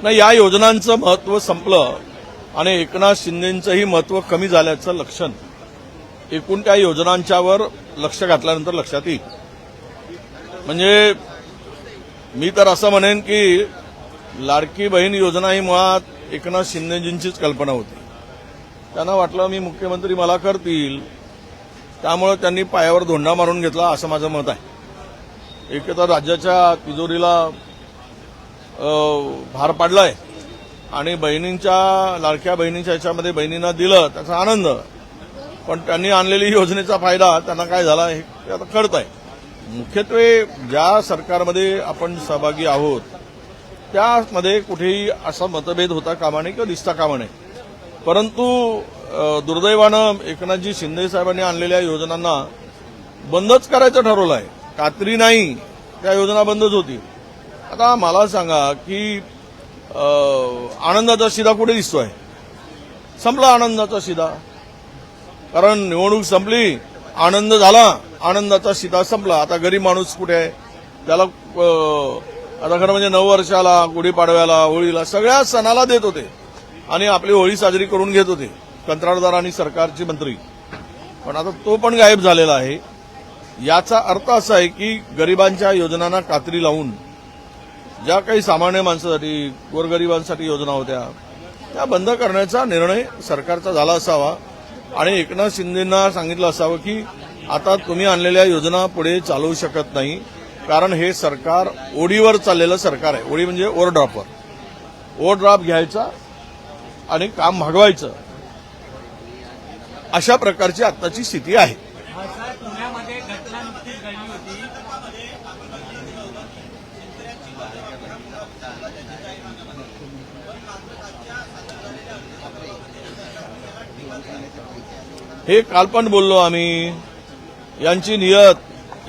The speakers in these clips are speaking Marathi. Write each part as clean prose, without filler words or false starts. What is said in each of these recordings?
नाही, या योजनांचं महत्त्व संपलं आणि एकनाथ शिंदेंचंही महत्त्व कमी झाल्याचं लक्षण एकूण त्या योजनांच्यावर लक्ष घातल्यानंतर लक्षात येईल. म्हणजे मी तर असं म्हणेन की लाडकी बहीण योजना ही मुळात एकनाथ शिंदेजींचीच कल्पना होती. त्यांना वाटलं मी मुख्यमंत्री मला करतील, त्यामुळे त्यांनी पायावर धोंडा मारून घेतला असं माझं मत आहे. एक तर राज्याच्या तिजोरीला भार पाडलाय आणि बहिणींच्या लाडक्या बहिणींच्या याच्यामध्ये बहिणींना दिलं त्याचा आनंद, पण त्यांनी आणलेली योजनेचा फायदा त्यांना काय झाला हे आता कळत आहे. मुख्यत्वे ज्या सरकारमध्ये आपण सहभागी आहोत त्यामध्ये कुठेही असा मतभेद होता कामा नये किंवा दिसता कामा नये. परंतु दुर्दैवानं एकनाथजी शिंदे साहेबांनी आणलेल्या योजनांना बंदच करायचं ठरवलं आहे. खात्री नाही, त्या योजना बंदच होती. आता मला सांगा की आनंदाचा शिदा कुठे दिसतोय? संपला आनंदाचा शिदा. कारण निवडणूक संपली, आनंद झाला, आनंदाचा शिदा संपला. आता गरीब माणूस कुठे आहे? त्याला आता खरं म्हणजे नववर्षाला, गुढीपाडव्याला, होळीला सगळ्या सणाला देत होते आणि आपली होळी साजरी करून घेत होते कंत्राटदार आणि सरकारचे मंत्री. पण आता तो पण गायब झालेला आहे. याचा अर्थ असा आहे की गरिबांच्या योजनांना कात्री लावून ज्या काही सामान्य माणसासाठी, गोरगरिबांसाठी योजना होत्या त्या बंद करण्याचा निर्णय सरकारचा झाला असावा आणि एकनाथ शिंदेंना सांगितलं असावं की आता तुम्ही आणलेल्या योजना पुढे चालवू शकत नाही, कारण हे सरकार ओढीवर चाललेलं सरकार आहे. ओढी म्हणजे ओव्हरड्राफ्टवर. ओव्हरड्राफ्ट घ्यायचा आणि काम भागवायचं, अशा प्रकारची आत्ताची स्थिती आहे. पुण्यामध्ये घटना नुकतीच घडली होती. हे काल पण बोललो आम्ही. यांची नियत,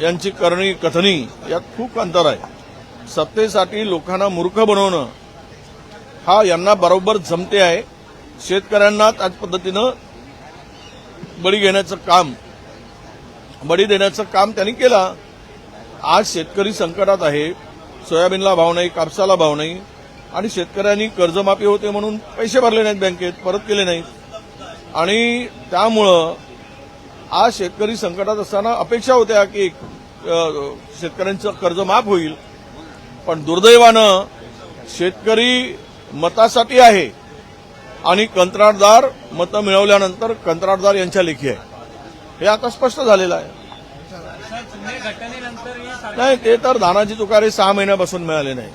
यांची करणी कथनी यात खूप अंतर आहे. सत्तेसाठी लोकांना मूर्ख बनवणं हा यांना बरोबर जमते आहे. शेतकऱ्यांना त्याच पद्धतीनं बळी घेण्याचं काम, बळी देण्याचं काम त्यांनी केलं. आज शेतकरी संकटात आहे. सोयाबीनला भाव नाही, कापसाला भाव नाही आणि शेतकऱ्यांनी कर्जमाफी होते म्हणून पैसे भरले नाहीत बँकेत, परत केले नाहीत आणि त्यामुळं आज शेतकरी संकटात असताना अपेक्षा होत्या की शेतकऱ्यांचं कर्ज माफ होईल. पण दुर्दैवानं शेतकरी मतासाठी आहे आणि कंत्राटदार मतं मिळवल्यानंतर कंत्राटदार यांच्या लेखी आहे. हे आता स्पष्ट झालेलं आहे. नाही, ते तर धानाची तुकारे 6 महिन्यापासून मिळाले नाही.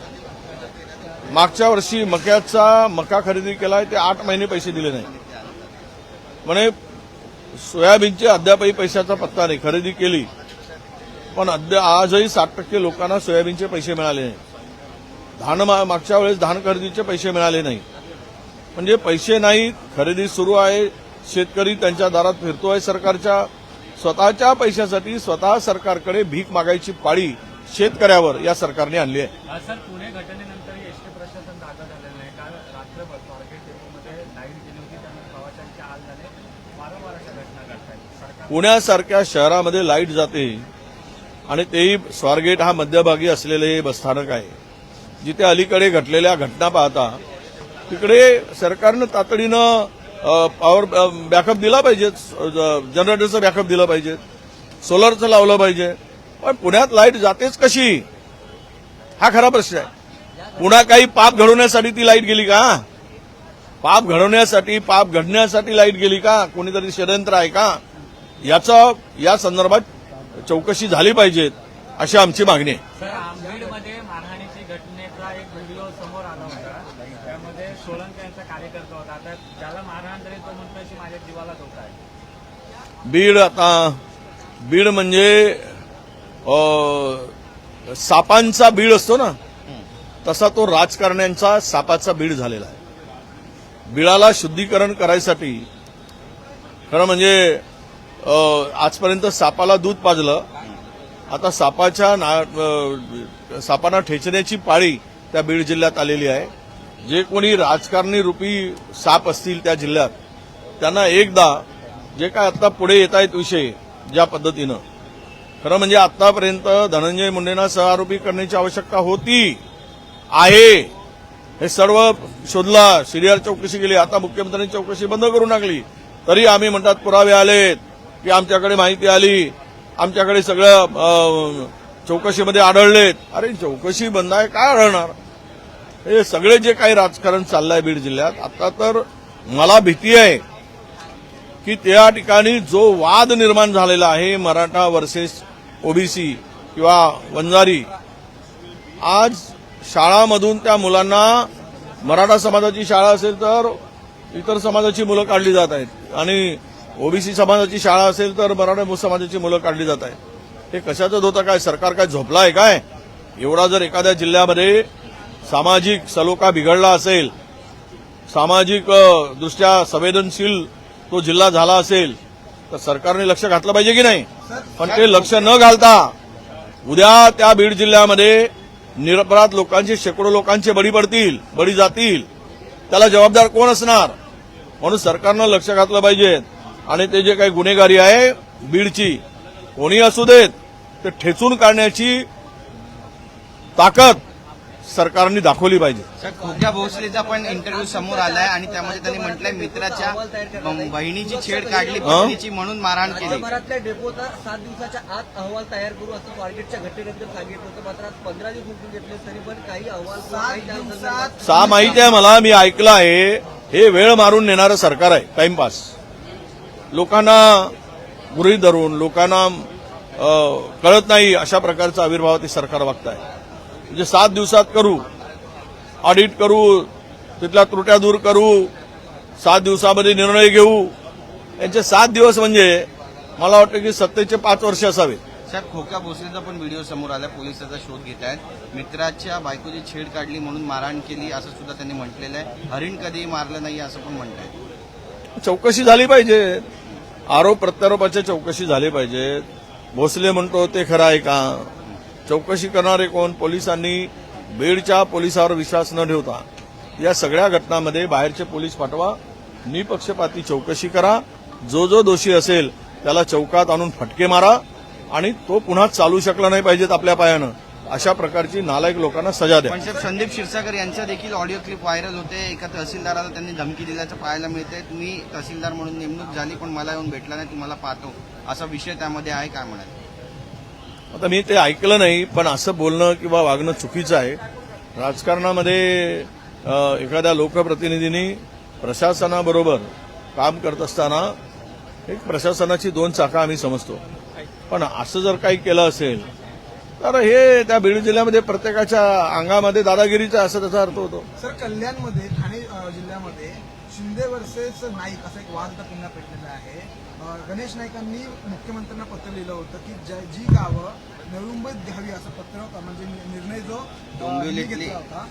मागच्या वर्षी मका खरेदी केलाय ते 8 महिने पैसे दिले नाही. म्हणे सोयाबीनचे अद्यापही पैशाचा पत्ता नाही. खरेदी केली पण आजही 60% लोकांना सोयाबीनचे पैसे मिळाले नाही. मागच्या वेळेस धान खरेदीचे पैसे मिळाले नाही. म्हणजे पैसे नाहीत, खरेदी सुरू आहे. शेतकरी त्यांच्या दारात फिरतोय. सरकारच्या स्वतःच्या पैशासाठी स्वतः सरकारकडे भीक मागायची पाळी शेतकऱ्यावर या सरकारने आणली आहे. सर, पुणे घटनेनंतर एसटी प्रशासन जागा झालेलं नाही. काल रात्रभर स्वारगेट डेपोमध्ये लाईट गेली होती, त्यामुळे प्रवाशांचे हाल झाले. वारंवार अशा घटना घडतात. पुण्यासारख्या शहरामध्ये लाईट जाते आणि तेही स्वारगेट हा मध्यभागी असलेले हे बसस्थानक आहे, जिथे अलीकडे घडलेल्या घटना पाहता तिकडे सरकारनं तातडीनं पॉवर बॅकअप दिला पाहिजे, जनरेटरचं बॅकअप दिलं पाहिजे, सोलरचं लावलं पाहिजे. पण पुण्यात लाईट जातेच कशी, हा खरा प्रश्न आहे. पुन्हा काही पाप घडवण्यासाठी ती लाईट गेली का? पाप घडवण्यासाठी, पाप घडण्यासाठी लाईट गेली का? कोणीतरी षडयंत्र आहे का? या संदर्भात चौकशी झाली पाहिजे, अशी आमची मागणी आहे. सर, आंबेडमध्ये मारहाणीची घटनेचा एक व्हिडिओ समोर आला होता. त्यामध्ये सोळंके यांचा कार्यकर्ता होता. आता ज्याला मारहाण झाली तो म्हणतोय की माझ्या जीवाला धोका आहे. बीड म्हणजे सापांचा बीड असतो ना, तसा तो राजकारण्यांचा सापाचा बीड झालेला आहे. बीडाला शुद्धीकरण करायसाठी खरं म्हणजे आजपर्यंत सापाला दूध पाजलं, आता सापांना ठेचण्याची पाळी त्या बीड जिल्ह्यात आलेली आहे. जे कोणी राजकारणी रूपी साप असतील त्या जिल्ह्यात, त्यांना एकदा जे काय आता पुढे येत आहेत विषय ज्या पद्धतीनं, खरं म्हणजे आतापर्यंत धनंजय मुंडेंना सहआरोपी करण्याची आवश्यकता होती, आहे. हे सर्व शोधला, सीडीआर चौकशी केली, आता मुख्यमंत्र्यांनी चौकशी बंद करून टाकली. तरी आम्ही म्हणतात पुरावे आलेत की आमच्याकडे माहिती आली, आमच्याकडे सगळं चौकशीमध्ये आढळलेत. अरे चौकशी बंद आहे, काय आढळणार? हे सगळे जे काही राजकारण चाललंय बीड जिल्ह्यात, आता तर मला भीती आहे की त्या ठिकाणी जो वाद निर्माण झालेला आहे मराठा वर्सेस ओबीसी किंवा वंजारी, आज शाळामधून त्या मुलांना मराठा समाजाची शाळा असेल तर इतर समाजाची मुलं काढली जात आहेत आणि ओबीसी समाजाची शाळा असेल तर मराठा समाजाची मुलं काढली जात आहेत. हे कशाचं होतं काय? सरकार काय झोपलाय काय? एवढा जर एखाद्या जिल्ह्यामध्ये सामाजिक सलोखा बिघडला असेल, सामाजिक दृष्ट्या संवेदनशील तो जिल्हा झाला असेल तर सरकारने लक्ष घातलं पाहिजे की नाही? पण ते लक्ष न घालता उद्या त्या बीड जिल्ह्यामध्ये निरपराध लोकांचे, शेकडो लोकांचे बळी जातील, त्याला जबाबदार कोण असणार? म्हणून सरकारनं लक्ष घातलं पाहिजे आणि ते जे काही गुन्हेगारी आहे बीडची, कोणी असू देत, ते ठेचून काढण्याची ताकद सरकारने दाखवली पाहिजे. सर, खोग्या भोसलेचा पण इंटरव्ह्यू समोर आलाय आणि त्यामध्ये त्यांनी म्हटलंय मित्राच्या बहिणीची छेड काढली, पत्नीची म्हणून मारहाण केली. राज्यभरातल्या डेपोचा 7 दिवसाच्या आत अहवाल तयार करू असं स्वारगेटच्या घटनेनंतर सांगितलं होतं. मात्र आज 15 दिवस उलटून घेतले तरी पण काही अहवाल माहिती आहे मला, मी ऐकलं आहे. हे वेळ मारून नेणारं सरकार आहे, टाइमपास. लोकांना गृहीत धरून, लोकांना कळत नाही अशा प्रकारचा आविर्भाव ते सरकार वागत आहे. म्हणजे 7 दिवसात करू, ऑडिट करू, तिथल्या त्रुट्या दूर करू, 7 दिवसामध्ये निर्णय घेऊ. यांचे 7 दिवस म्हणजे मला वाटतं की सत्तेचे 5 वर्ष असावेत. सर, खोक्या भोसलेचा पण व्हिडिओ समोर आला, पोलिसाचा शोध घेत आहेत. मित्राच्या बायकोची छेड काढली म्हणून मारहाण केली असं सुद्धा त्यांनी म्हटलेलं आहे. हरिण कधीही मारलं नाही असं पण म्हणतायत. चौकशी झाली पाहिजे, आरोप प्रत्यारोपाच्या चौकशी झाली पाहिजे. भोसले म्हणतो ते खरं आहे का? चौकशी करणारे कोण? पोलिसांनी बीडच्या पोलिसावर विश्वास न ठेवता या सगळ्या घटनांमध्ये बाहेरचे पोलीस पाठवा, निपक्षपाती चौकशी करा. जो दोषी असेल त्याला चौकात आणून फटके मारा आणि तो पुन्हा चालू शकला नाही पाहिजेत आपल्या पायानं, अशा प्रकारची नालायक लोकांना सजा द्या. पण साहेब, संदीप क्षीरसागर यांच्या देखील ऑडिओ क्लिप व्हायरल होते. एका तहसीलदाराला त्यांनी धमकी दिल्याचं पाहायला मिळतंय. तुम्ही तहसीलदार म्हणून नेमणूक झाली पण मला येऊन भेटला नाही, तुम्हाला पाहतो, असा विषय त्यामध्ये आहे. काय म्हणाल? आता मी ते ऐकलं नाही, पण असं बोलणं किंवा वागणं चुकीचं आहे. राजकारणामध्ये एखाद्या लोकप्रतिनिधींनी प्रशासनाबरोबर काम करत असताना एक प्रशासनाची 2 चाकं आम्ही समजतो, पण असं जर काही केलं असेल तर हे त्या बीड जिल्ह्यामध्ये प्रत्येकाच्या अंगामध्ये दादागिरीचा असा त्याचा अर्थ होतो. सर, कल्याणमध्ये, ठाणे जिल्ह्यामध्ये शिंदे वर्सेस नाईक असा एक वाद आता पुन्हा पेटलेला आहे. गणेश नाईकांनी मुख्यमंत्र्यांना पत्र लिहिलं होतं की जी गावं नवी मुंबईत घ्यावी असं पत्र, म्हणजे निर्णय जो घेतला होता,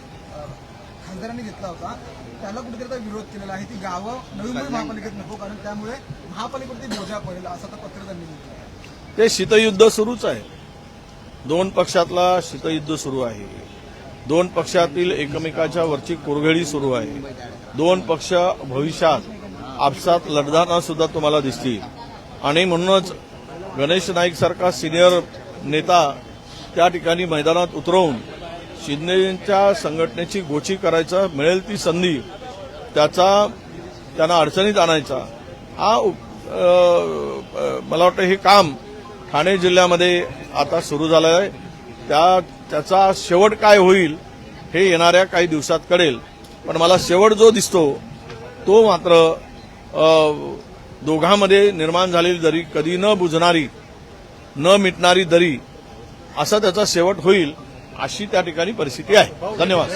खासदारांनी घेतला होता, त्याला कुठेतरी आता विरोध केलेला आहे. ती गावं नवी मुंबई महापालिकेत नको, कारण त्यामुळे महापालिकेवरती बोजा पडेल असं आता पत्र त्यांनी लिहिलं. ते शीतयुद्ध सुरूच आहे. 2 पक्षातला शीतयुद्ध सुरू आहे. 2 पक्षातील एकमेकाच्या वरची कुरघडी सुरू आहे. 2 पक्ष भविष्यात आपसात लढताना सुद्धा तुम्हाला दिसतील आणि म्हणूनच गणेश नाईक सारखा सिनियर नेता त्या ठिकाणी मैदानात उतरवून शिंदेच्या संघटनेची गोची करायचा, मिळेल ती संधी त्याचा त्यांना अडचणीत आणायचा, हा मला वाटतं हे काम ठाणे जिल्ह्यामध्ये आता सुरू झालं आहे. त्याचा शेवट काय होईल हे येणाऱ्या काही दिवसात कळेल. पण मला शेवट जो दिसतो तो मात्र दोघांमध्ये निर्माण झालेली दरी, कधी न बुजणारी, न मिटणारी दरी, असा त्याचा शेवट होईल, अशी त्या ठिकाणी परिस्थिती आहे. धन्यवाद.